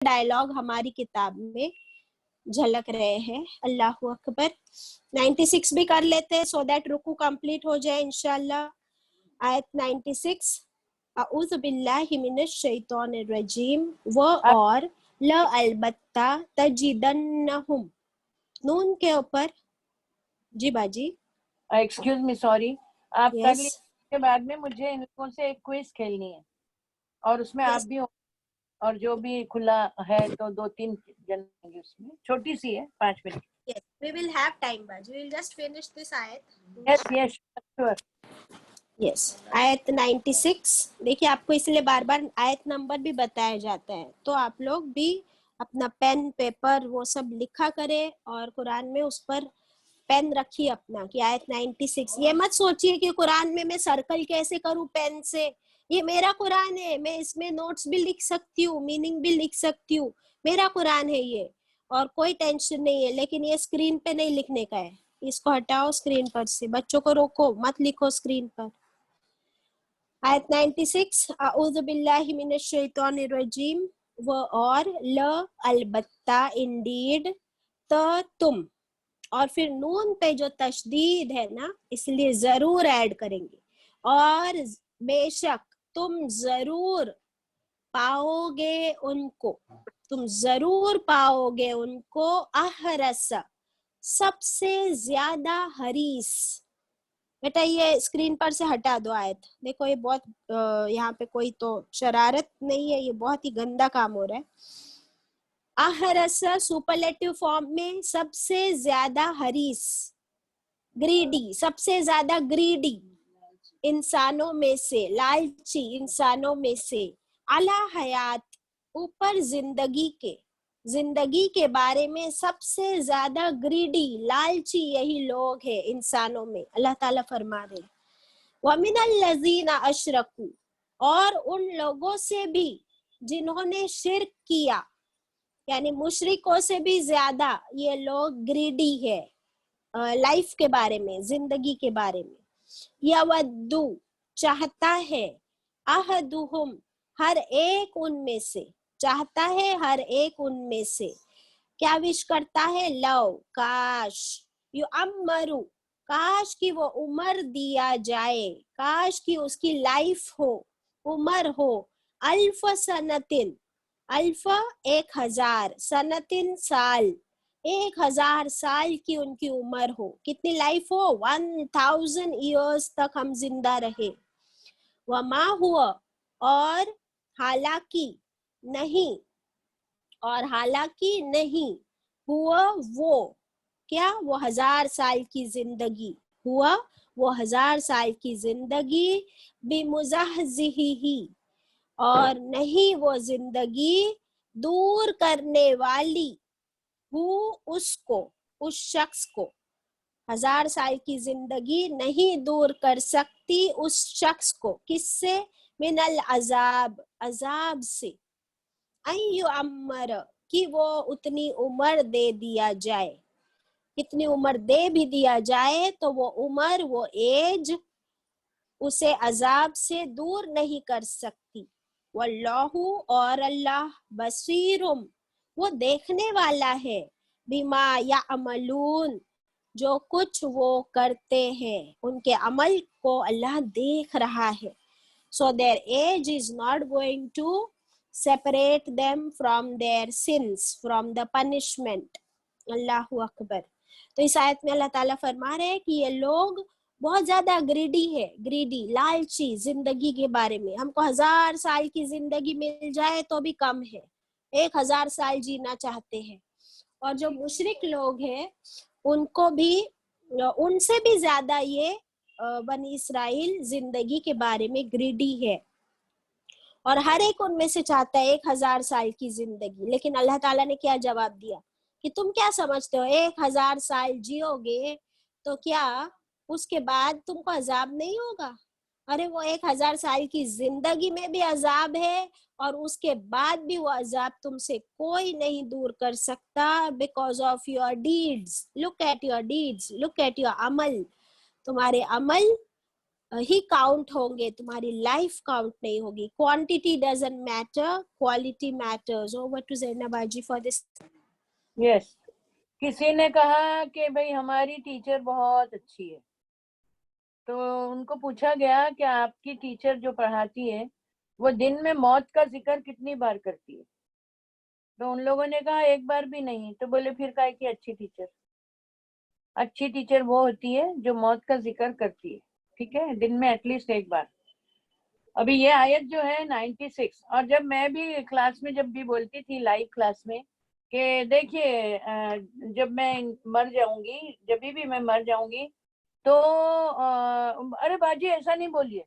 Dialogue ہماری کتاب میں جھلک رہے ہیں. اللہ اکبر. 96 بھی کر لیتے ہیں سو دیٹ رکو کمپلیٹ ہو جائے انشاءاللہ. آیت 96. اعوذ باللہ من الشیطان الرجیم. وہ اور لا البتہ تجدنہم نون کے اوپر. جی باجی. ایکسکیوز می سوری، آپ کر یس لیجیے، کے بعد میں مجھے ان لوگوں سے ایک کوئز کھیلنی ہے اور اس میں آپ بھی ہو اور جو بھی کھلا ہے تو 2-3 جن ہوں گے، اس میں چھوٹی سی ہے 5 minute. yes we will have time baji. We will just finish this ayat. Yes yes sure. Yes. آیت 96. دیکھیے آپ کو اس لیے بار بار آیت نمبر بھی بتایا جاتا ہے تو آپ لوگ بھی اپنا پین پیپر وہ سب لکھا کرے اور قرآن میں اس پر پین رکھیے اپنا کہ آیت 96. یہ مت سوچیے کہ قرآن میں سرکل کیسے کروں پین سے. یہ میرا قرآن ہے، میں اس میں نوٹس بھی لکھ سکتی ہوں، میننگ بھی لکھ سکتی ہوں، میرا قرآن ہے یہ اور کوئی ٹینشن نہیں ہے. لیکن یہ اسکرین پہ نہیں لکھنے کا ہے. اس کو ہٹاؤ اسکرین پر سے، بچوں کو روکو مت لکھو اسکرین پر. آیت 96. اعوذ باللہ من الشیطان الرجیم. وہ اور لا البتہ انڈیڈ تم، اور پھر نون پہ جو تشدید ہے نا اس لیے ضرور ایڈ کریں گے. اور بے شک تم ضرور پاؤ گے ان کو، تم ضرور پاؤ گے ان کو احرس سب سے زیادہ حریص. بیٹا یہ اسکرین پر سے ہٹا دو آیت. دیکھو یہ بہت یہاں پہ کوئی تو شرارت نہیں ہے، یہ بہت ہی گندا کام ہو رہا ہے. احرس سپرلیٹو فارم میں سب سے زیادہ حریص، گریڈی، سب سے زیادہ گریڈی انسانوں میں سے، لالچی انسانوں میں سے، اعلی حیات اوپر زندگی کے، زندگی کے بارے میں سب سے زیادہ گریڈی لالچی یہی لوگ ہیں انسانوں میں. اللہ تعالیٰ فرما رہے وَمِنَ الَّذِينَ أَشْرَكُوا، اور ان لوگوں سے بھی جنہوں نے شرک کیا، یعنی مشرکوں سے بھی زیادہ یہ لوگ گریڈی ہے لائف کے بارے میں، زندگی کے بارے میں. یودو چاہتا ہے، احدہم ہر ایک ان میں سے، چاہتا ہے ہر ایک ان میں سے، کیا وش کرتا ہے، لو کاش، یعمرو کاش کی وہ عمر دیا جائے، کاش کی اس کی لائف ہو، عمر ہو، الف سنتن، الف 1000، سنتن سال، 1000 سال کی ان کی عمر ہو. کتنی لائف ہو، 1000 ایئرس تک ہم زندہ رہے. وما ہوا، اور حالانکہ نہیں، اور حالانکہ نہیں، ہوا وہ، کیا وہ 1000 سال کی زندگی، ہوا وہ 1000 سال کی زندگی، بمزحزحہ، اور نہیں وہ زندگی دور کرنے والی، ہو اس کو، اس شخص کو، 1000 سال کی زندگی نہیں دور کر سکتی اس شخص کو. کس سے، من العذاب، عذاب سے، ان یعمر، کہ وہ اتنی عمر دے دیا جائے، کتنی عمر دے بھی دیا جائے تو وہ عمر، وہ ایج اسے عذاب سے دور نہیں کر سکتی. واللہ، اور اللہ، بصیرم، وہ دیکھنے والا ہے، بما یعملون، جو کچھ وہ کرتے ہیں، ان کے عمل کو اللہ دیکھ رہا ہے. So their age is not going to separate them from their sins, from the punishment. اللہ اکبر. تو اس آیت میں اللہ تعالیٰ فرما رہے ہیں کہ یہ لوگ بہت زیادہ گریڈی ہے، گریڈی لالچی زندگی کے بارے میں. ہم کو 1000 سال کی زندگی مل جائے تو بھی کم ہے، 1000 سال جینا چاہتے ہیں. اور جو مشرک لوگ ہیں ان کو بھی، ان سے بھی زیادہ یہ بنی اسرائیل زندگی کے بارے میں گریڈی ہے، اور ہر ایک ان میں سے چاہتا ہے 1000 سال کی زندگی. لیکن اللہ تعالیٰ نے کیا جواب دیا کہ تم کیا سمجھتے ہو 1000 سال جیو گے تو کیا اس کے بعد تم کو عذاب نہیں ہوگا؟ ارے وہ 1000 سال کی زندگی میں بھی عذاب ہے اور اس کے بعد بھی وہ عذاب تم سے کوئی نہیں دور کر سکتا، because of your deeds. Look at your deeds, look at your عمل. تمہارے عمل ही काउंट होंगे, तुम्हारी लाइफ काउंट नहीं होगी. Quantity doesn't matter, quality matters. Over to Zainab ji for this. Yes, किसी ने कहा कि भाई हमारी टीचर बहुत अच्छी है, तो उनको पूछा गया कि आपकी टीचर जो पढ़ाती है वो दिन में मौत का जिक्र कितनी बार करती है? तो उन लोगों ने कहा एक बार भी नहीं. तो बोले फिर काहे की अच्छी टीचर? अच्छी टीचर वो होती है जो मौत का जिक्र करती है, ठीक है, दिन में एटलीस्ट एक बार. अभी ये आयत जो है 96, और जब मैं भी क्लास में जब भी बोलती थी लाइव क्लास में कि देखिए जब मैं मर जाऊंगी, जब भी मैं मर जाऊंगी तो अरे बाजी ऐसा नहीं बोलिए,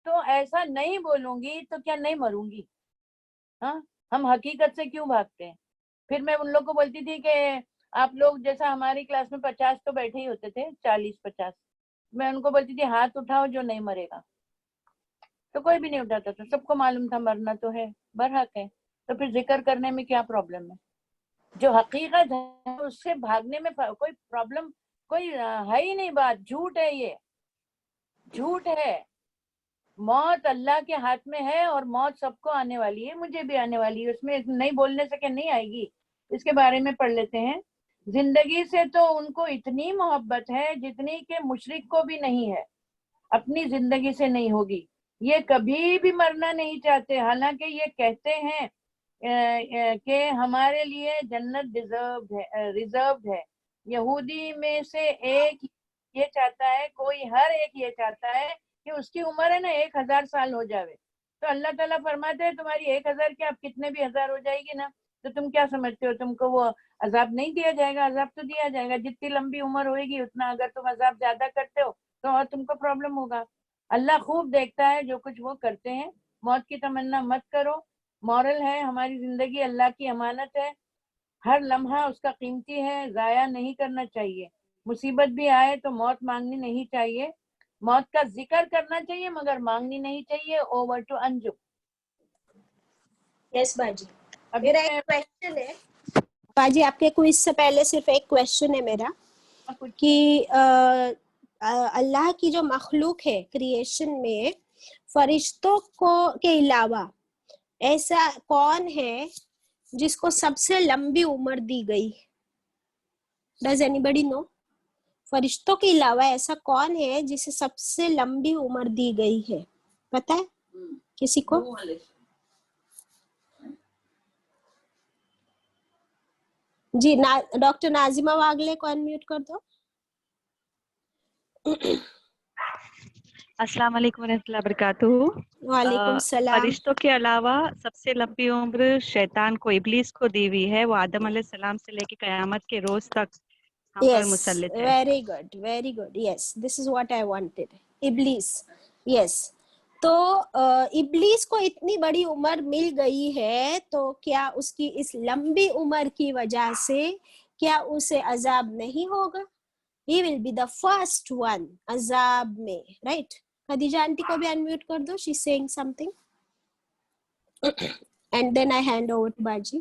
तो ऐसा नहीं बोलूंगी तो क्या नहीं मरूंगी? हाँ, हम हकीकत से क्यों भागते हैं? फिर मैं उन लोग को बोलती थी कि आप लोग जैसा हमारी क्लास में 50 तो बैठे ही होते थे, 40-50, मैं उनको बोलती थी हाथ उठाओ जो नहीं मरेगा. तो कोई भी नहीं उठाता था, सबको मालूम था मरना तो है, बरहक है, तो फिर जिक्र करने में क्या प्रॉब्लम है? जो हकीकत है उससे भागने में कोई प्रॉब्लम कोई है ही नहीं. बात झूठ है, ये झूठ है. मौत अल्लाह के हाथ में है और मौत सबको आने वाली है, मुझे भी आने वाली है, उसमें नहीं बोलने से क्या नहीं आएगी. इसके बारे में पढ़ लेते हैं. जिंदगी से तो उनको इतनी मोहब्बत है जितनी कि मुशरिक को भी नहीं है, अपनी जिंदगी से नहीं होगी. ये कभी भी मरना नहीं चाहते, हालांकि ये कहते हैं कि हमारे लिए जन्नत रिजर्व है. यहूदी में से एक ये चाहता है, कोई हर एक ये चाहता है कि उसकी उम्र है ना 1000 साल हो जावे. तो अल्लाह ताला फरमाते हैं तुम्हारी 1000 क्या, अब कितने भी हजार हो जाएगी ना, तो तुम क्या समझते हो तुमको वो अजाब नहीं दिया जाएगा? अजाब तो दिया जाएगा. जितनी लंबी उम्र होगी उतना अगर तुम अजाब ज्यादा करते हो तो और तुमको प्रॉब्लम होगा. अल्लाह खूब देखता है जो कुछ वो करते हैं. मौत की तमन्ना मत करो. मॉरल है, हमारी जिंदगी अल्लाह की अमानत है, हर लम्हा उसका कीमती है, जाया नहीं करना चाहिए. मुसीबत भी आए तो मौत मांगनी नहीं चाहिए, मौत का जिक्र करना चाहिए मगर मांगनी नहीं चाहिए. Over to Anjum. यस बाजी, अभी मेरा एक क्वेश्चन है बाजी, आपके क्विज से पहले सिर्फ एक क्वेश्चन है मेरा कि अल्लाह की जो मखलूक है क्रिएशन में, फरिश्तों को के अलावा ऐसा कौन है जिसको सबसे लंबी उम्र दी गई? Does anybody know? फरिश्तों के अलावा ऐसा कौन है जिसे सबसे लंबी उम्र दी गई है? पता है किसी को? जी डॉक्टर नाजिमा वागले को अनम्यूट कर दो. अस्सलाम वालेकुम रहमतुल्लाहि बरकातहू. वालेकुम सलाम. फरिश्तों के अलावा सबसे लंबी उम्र शैतान को, इब्लीस को दी हुई है. वो आदम अलैहिस्सलाम से लेकर कयामत के रोज तक हम पर मुसल्लित है. Very good, very good. Yes, this is what I wanted. इब्लीस. यस. तो इब्लीस को इतनी बड़ी उम्र मिल गई है, तो क्या उसकी इस लंबी उम्र की वजह से क्या उसे अजाब नहीं होगा? He will be the first one अजाब में, right? खदीजा आंटी को भी अनम्यूट कर दो, she's saying something. And then I hand over to बाजी.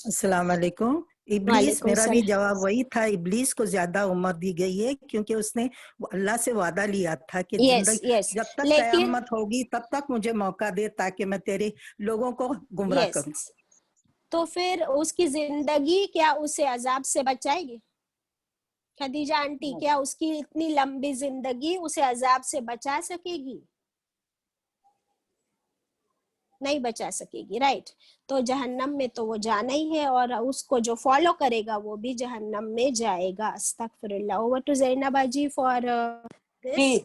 अस्सलाम वालेकुम. इब्लीस, मेरा भी जवाब वही था, इब्लीस को ज्यादा उम्र दी गई है क्योंकि उसने अल्लाह से वादा लिया था कि जब तक कयामत होगी तब तक मुझे मौका दे ताकि मैं तेरे लोगों को गुमराह करूं. तो फिर उसकी जिंदगी क्या उसे अजाब से बचाएगी? खदीजा आंटी, क्या उसकी इतनी लंबी जिंदगी उसे अजाब से बचा सकेगी? नहीं बचा सकेगी, राइट? तो जहन्नम में तो वो जाना ही है, और उसको जो फॉलो करेगा वो भी जहन्नम में जाएगा. अस्तगफिरुल्लाह. Over to Zainab ji for this.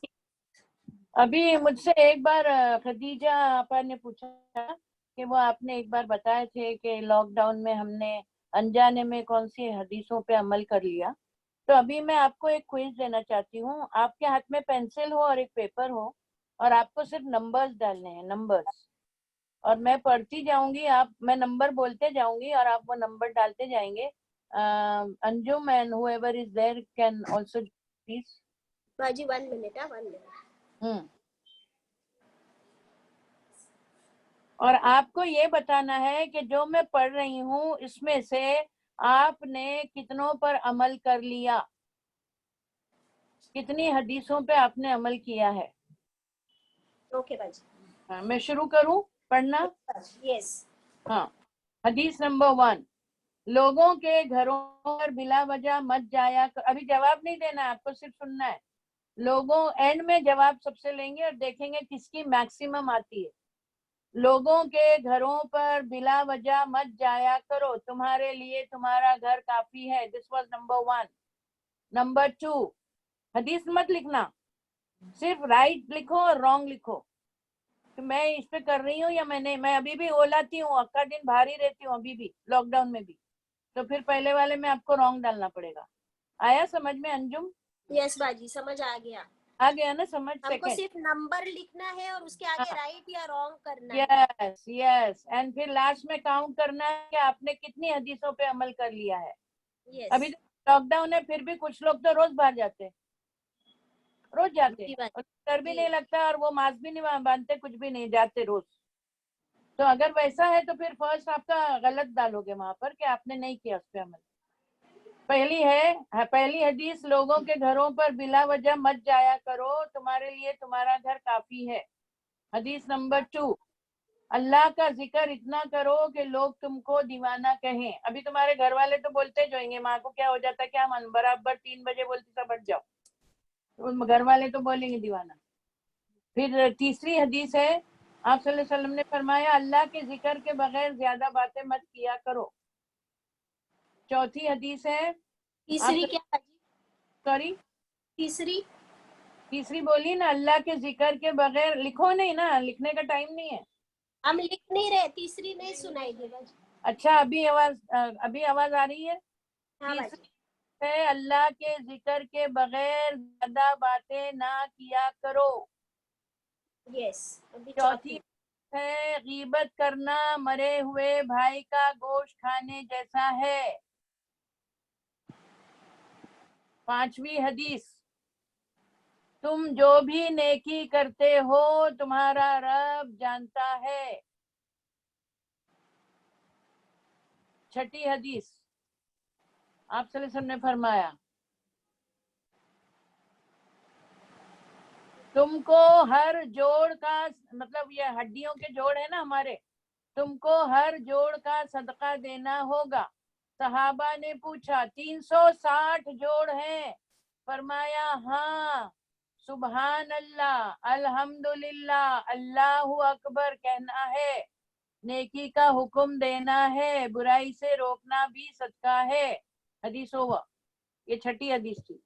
अभी मुझसे एक बार खदीजा आपा ने पूछा कि वो आपने एक बार बताए थे कि लॉकडाउन में हमने अनजाने में कौन सी हदीसों पे अमल कर लिया. तो अभी मैं आपको एक क्विज देना चाहती हूँ. आपके हाथ में पेंसिल हो और एक पेपर हो और आपको सिर्फ नंबर्स डालने हैं, नंबर्स, और मैं पढ़ती जाऊंगी, मैं नंबर बोलते जाऊंगी और आप वो नंबर डालते जाएंगे. Anjum and whoever is there can also please. बाजी 1 मिनट, 1 मिनट. और आपको ये बताना है कि जो मैं पढ़ रही हूँ इसमें से आपने कितनों पर अमल कर लिया, कितनी हदीसों पे आपने अमल किया है. ओके बाजी। हाँ, मैं शुरू करूं पढ़ना? यस। हाँ, हदीस नंबर 1, लोगों के घरों पर बिला वजह मत जाया कर। अभी जवाब नहीं देना है आपको, सिर्फ सुनना है। लोगों एंड में जवाब सबसे लेंगे और देखेंगे किसकी मैक्सिमम आती है। लोगों के घरों पर बिला वजह मत जाया करो, तुम्हारे लिए तुम्हारा घर काफी है। This was number 1। नंबर 2, हदीस मत लिखना, सिर्फ राइट लिखो और रॉन्ग लिखो कि मैं इस पे कर रही हूँ या मैं अभी भी ओलाती हूँ, अक्का दिन भारी रहती हूँ, अभी भी लॉकडाउन में भी, तो फिर पहले वाले में आपको रॉन्ग डालना पड़ेगा। आया समझ में अंजुम? यस बाजी, समझ आ गया। आ गया ना समझ? हमको सिर्फ नंबर लिखना है और उसके आगे राइट या रॉन्ग करना है। यस यस, एंड फिर लास्ट में काउंट करना है कि आपने कितनी हदीसों पे अमल कर लिया है। yes. अभी तो लॉकडाउन है, फिर भी कुछ लोग तो रोज बाहर जाते, रोज जाते और डर भी नहीं लगता और वो मास्क भी नहीं बांधते, कुछ भी नहीं, जाते रोज। तो अगर वैसा है तो फिर फर्स्ट आपका गलत डालोगे वहां पर कि आपने नहीं किया उस पे अमल। पहली हदीस, लोगों के घरों पर बिला वजह मत जाया करो, तुम्हारे लिए तुम्हारा घर काफी है। हदीस नंबर 2, अल्लाह का जिक्र इतना करो कि लोग तुमको दीवाना कहें। अभी तुम्हारे घर वाले तो बोलते जाएंगे, माँ को क्या हो जाता है क्या मन, बराबर 3 बजे बोलती सब हट जाओ, तो घर वाले तो बोलेंगे दीवाना। फिर तीसरी हदीस है, आप सल्लल्लाहु अलैहि वसल्लम ने फरमाया अल्लाह के जिक्र के बगैर ज्यादा बातें मत किया करो। चौथी हदीस है, तीसरी क्या? सॉरी तीसरी बोली ना, अल्लाह के जिक्र के बगैर, लिखो नहीं ना, लिखने का टाइम नहीं है, हम लिख नहीं रहे, तीसरी नहीं सुनाई दी। अच्छा अभी आवाज आ रही है? हाँ तीसरी है, अल्लाह के जिक्र के बगैर ज्यादा बातें ना किया करो। यस। अभी चौथी है, गीबत करना मरे हुए भाई का गोश्त खाने जैसा है। पांचवी हदीस, तुम जो भी नेकी करते हो तुम्हारा रब जानता है। छठी हदीस, आप सल्लल्लाहु अलैहि वसल्लम ने फरमाया तुमको हर जोड़ का, मतलब ये हड्डियों के जोड़ है ना हमारे, तुमको हर जोड़ का सदका देना होगा। सहाबा ने पूछा 360 जोड़ हैं? फरमाया हाँ। सुबहान अल्लाह, अल्हम्दुलिल्लाह, अल्लाहु अकबर कहना है, नेकी का हुक्म देना है, बुराई से रोकना भी सदका है। हदीस ओवर। ये छठी हदीस थी,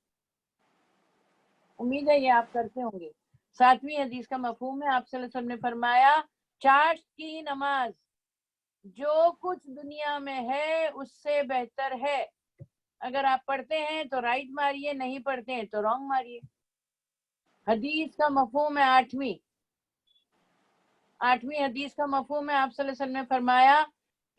उम्मीद है ये आप करते होंगे। सातवीं हदीस का मफहूम है, आप सल्लल्लाहु अलैहि वसल्लम ने फरमाया चाश की नमाज जो कुछ दुनिया में है उससे बेहतर है। अगर आप पढ़ते हैं तो राइट मारिए, नहीं पढ़ते हैं तो रॉन्ग मारिए। हदीस का मफहूम है आठवीं हदीस का मफहूम है, आप सल्लल्लाहु अलैहि वसल्लम ने फरमाया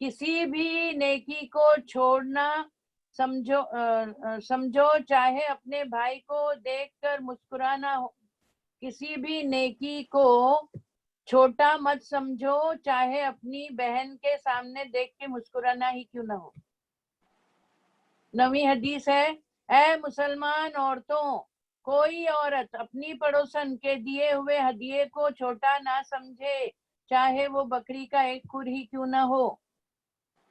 किसी भी नेकी को छोड़ना समझो चाहे अपने भाई को देखकर मुस्कुराना हो, किसी भी नेकी को छोटा मत समझो चाहे अपनी बहन के सामने देख के मुस्कुराना ही क्यों ना हो। नवीं हदीस है, ऐ मुसलमान औरतों, कोई औरत अपनी पड़ोसन के दिए हुए हदिये को छोटा ना समझे चाहे वो बकरी का एक खुर ही क्यों ना हो।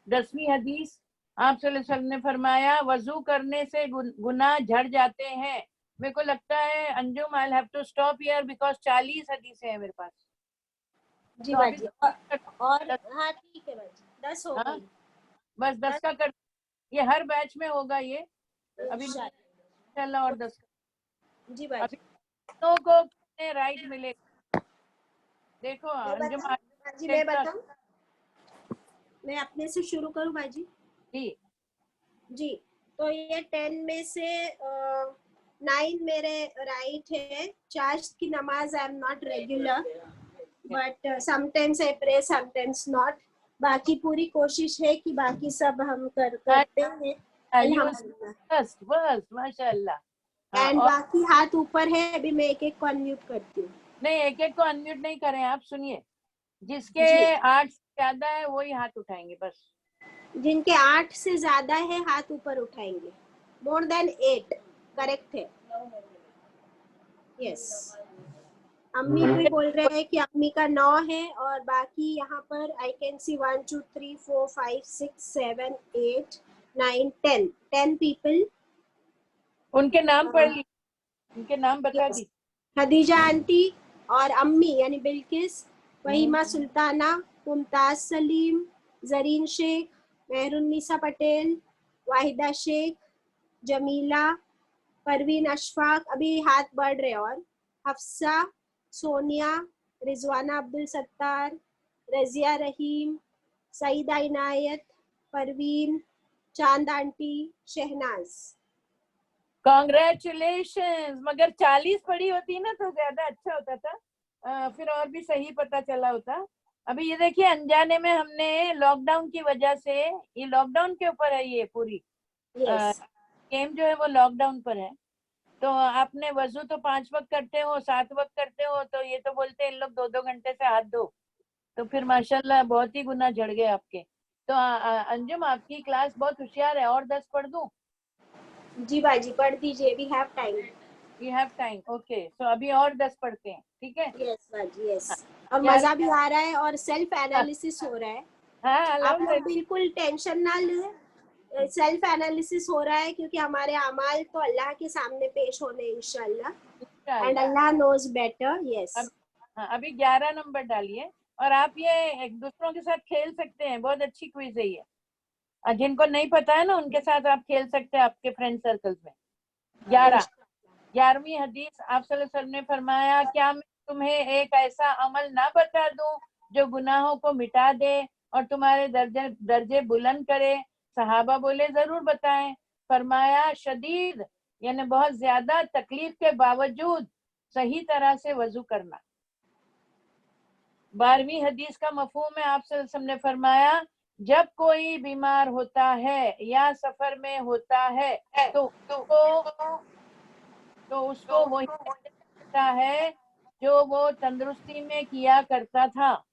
10वीं हदीस, आप सल्लल्लाहु अलैहि वसल्लम ने फरमाया वजू करने से गुनाह झड़ जाते हैं। मेरे को लगता है Anjum I have to stop here because 40 हदीसें हैं मेरे पास। जी बाजी। और हाँ ठीक है बाजी, 10 हो गई। बस 10 का कर, ये हर बैच में होगा ये, अभी इंशाल्लाह और 10 जी बाजी। अभी को कितने राइट मिले देखो अंजुम बाजी। मैं बताऊं, मैं अपने से शुरू करूं बाजी? जी, तो ये 10 में से 9 मेरे राइट है। चार्ज की नमाज I am not regular, but sometimes I pray sometimes not. बाकी पूरी कोशिश है कि बाकी सब हम करते हैं बस माशाल्लाह। एंड बाकी हाथ ऊपर है, अभी मैं एक को अनम्यूट करती हूँ। नहीं, एक को अनम्यूट नहीं करें आप, सुनिए, जिसके 8 से ज्यादा है वही हाथ उठाएंगे, बस जिनके 8 से ज्यादा है हाथ ऊपर उठाएंगे। मोर देन 8 करेक्ट है। यस, अम्मी भी बोल रहे हैं कि अम्मी का 9 है और बाकी यहाँ पर आई कैन सी 1 2 3 4 5 6 7 8 9 10 people. उनके नाम पढ़ ली, उनके नाम बता दी। खदीजा आंटी और अम्मी यानी बिल्किस, वहीमा सुल्ताना, मुमताज सलीम, जरीन शेख, मेहरुन्निसा पटेल, वाहिदा शेख, जमीला, परवीन अशफाक, अभी हाथ बढ़ रहे, और हफ्सा, सोनिया, रिजवाना अब्दुल सत्तार, रजिया रहीम, सईदा इनायत, परवीन, चांद आंटी, शहनाज। कॉन्ग्रेचुलेशंस। मगर 40 पढ़ी होती ना तो ज्यादा अच्छा होता था, फिर और भी सही पता चला होता। अभी ये देखिए अनजाने में हमने लॉकडाउन की वजह से, ये लॉकडाउन के ऊपर है, ये पूरी गेम जो है वो लॉकडाउन पर है। तो आपने वजू तो 5 वक्त करते हो, 7 वक्त करते हो, तो ये तो बोलते हैं इन लोग 2-2 घंटे से हाथ धो, तो फिर माशाल्लाह बहुत ही गुना झड़ गए आपके। तो अंजुम आपकी क्लास बहुत होशियार है, और 10 पढ़ दूं? जी बाजी पढ़ दीजिए, we have time. We have time, okay. So अभी और 10 पढ़ते हैं, ठीक है? यस बाजी, यस। और मजा भी आ रहा है और सेल्फ एनालिसिस हो रहा है। आप लोग बिल्कुल टेंशन ना लें, सेल्फ एनालिसिस हो रहा है क्योंकि हमारे अमाल तो अल्लाह के सामने पेश होने इंशाल्लाह, and Allah knows better. Yes. अभी 11 नंबर डालिए, और आप ये एक दूसरों के साथ खेल सकते हैं, बहुत अच्छी क्विज है ये। जिनको नहीं पता है ना उनके साथ आप खेल सकते हैं आपके फ्रेंड सर्कल्स में। 11वीं हदीस, आप सल्लल्लाहु अलैहि वसल्लम ने फरमाया, क्या मैं तुम्हें एक ऐसा अमल ना बता दूं जो गुनाहों को मिटा दे और तुम्हारे दर्जे बुलंद करे? सहाबा बोले जरूर बताएं। फरमाया शदीद यानी बहुत ज्यादा तकलीफ के बावजूद सही तरह से वजू करना। 12वीं हदीस का मफहूम है, आप सल्लल्लाहु अलैहि वसल्लम ने फरमाया, जब कोई बीमार होता है या सफर में होता है तो उसको वही करता है जो वो तंदुरुस्ती में किया करता था,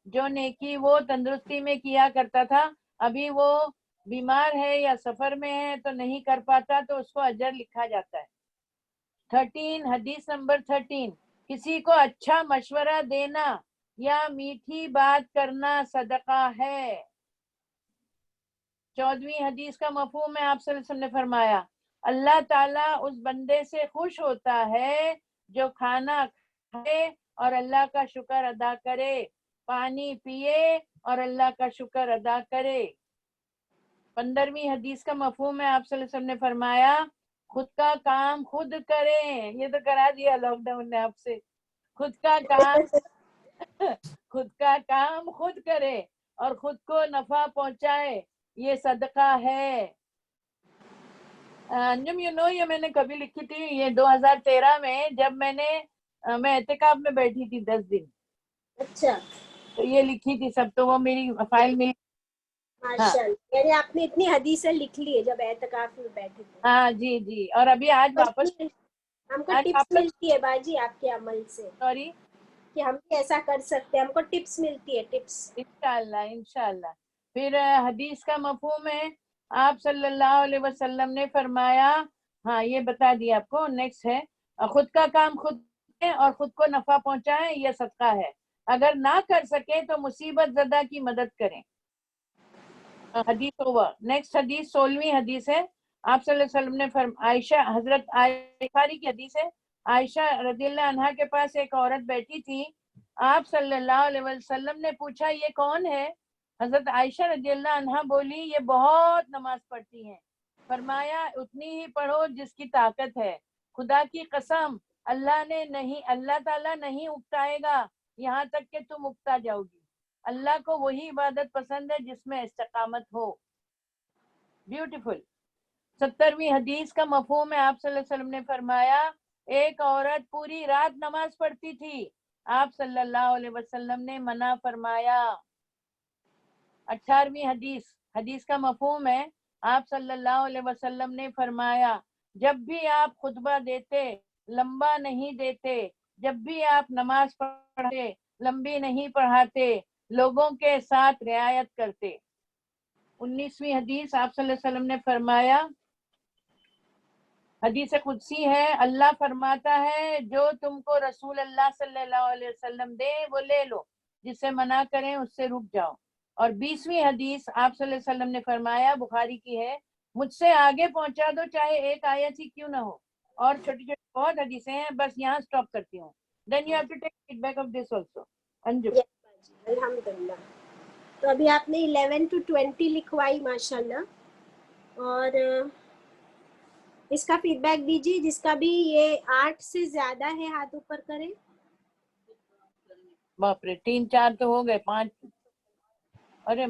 जो नेकी वो तंदुरुस्ती में किया करता था। अभी वो बीमार है या सफर में है तो नहीं कर पाता, तो उसको अजर लिखा जाता है। 13, हदीस नंबर 13, किसी को अच्छा मशवरा देना या मीठी बात करना सदका है। 14वीं हदीस का मफहूम है, आप सल्लल्लाहु अलैहि वसल्लम ने फरमाया, अल्लाह ताला उस बंदे से खुश होता है जो खाना खाए और अल्लाह का शुक्र अदा करे, पानी पिए और अल्लाह का शुक्र अदा करे। 15वीं हदीस का मफहूम है, आप सल्लल्लाहु अलैहि वसल्लम ने फरमाया, खुद का काम खुद करें। ये तो करा दिया लॉकडाउन ने आपसे। खुद का काम खुद करे और खुद को नफा पहुंचाए, ये सदका है। अंजुम ये मैंने कभी लिखी थी, ये 2013 में जब मैं एहतिकाफ में बैठी थी 10 दिन। अच्छा। तो ये लिखी थी सब, तो वो मेरी फाइल में। माशाअल्लाह, यानी आपने इतनी हदीसें लिख ली है जब एहतिकाफ में बैठे थे। हाँ जी जी। और अभी आज वापस हमको टिप्स मिलती है बाजी आपके अमल से। सॉरी कि हम कैसा कर सकते हैं, हमको टिप्स मिलती है, टिप्स। इंशाल्लाह इंशाल्लाह। फिर हदीस का मफहूम है, आप सल्लल्लाहु अलैहि वसल्लम ने फरमाया, हाँ ये बता दिया आपको। नेक्स्ट है, खुद का काम खुद करें और खुद को नफा पहुंचाएं, यह सदका है। अगर ना कर सके तो मुसीबत ज़दा की मदद करें। हदीस ओवर। नेक्स्ट हदीस 16वीं हदीस है, आप सल्लल्लाहु अलैहि वसल्लम ने आयशा, हजरत बुखारी की हदीस है, आयशा रदियल्लाहु अन्हा के पास एक औरत बैठी थी। आप सल्लल्लाहु अलैहि वसल्लम ने पूछा, ये कौन है? हजरत आयशा रदियल्लाहु अन्हा बोली, ये बहुत नमाज पढ़ती हैं। फरमाया, उतनी ही पढ़ो जिसकी ताकत है। खुदा की कसम, अल्लाह ताला नहीं उकताएगा यहाँ तक कि तुम उकता जाओगी। अल्लाह को वही इबादत पसंद है जिसमें इस्तिकामत हो। ब्यूटीफुल। 70वीं हदीस का मफहूम है, आप सल्लल्लाहु अलैहि वसल्लम ने फरमाया, एक औरत पूरी रात नमाज पढ़ती थी। आप सल्लल्लाहु अलैहि वसल्लम ने मना फरमाया। 18वीं हदीस का मफहूम है, आप सल्लल्लाहु अलैहि वसल्लम ने फरमाया, जब भी आप खुतबा देते लंबा नहीं देते, जब भी आप नमाज पढ़ते लंबी नहीं पढ़ाते, लोगों के साथ रियायत करते। 19वीं हदीस, आप सल्लल्लाहु अलैहि वसल्लम ने फरमाया, حدیث قدسی ہے، اللہ فرماتا ہے جو تم کو رسول اللہ صلی اللہ علیہ وسلم دے وہ لے لو، جس سے منع کریں اس سے رک جاؤ۔ اور 20ویں حدیث آپ صلی اللہ علیہ وسلم نے فرمایا، بخاری کی ہے، مجھ سے آگے پہنچا دو چاہے ایک آیت ہی کیوں نہ ہو۔ اور چھوٹی چھوٹی بہت حدیثیں ہیں، بس یہاں سٹاپ کرتی ہوں۔ Then you have to take feedback of this also. Anjum الحمدللہ۔ تو ابھی آپ نے 11 to 20 لکھوائی ماشاءاللہ، اور اس کا فیڈ بیک دیجیے، جس کا بھی یہ 8 سے زیادہ ہے ہاتھ اوپر کریں۔ باپ رے، 3 4 تو ہو گئے، 5 ارے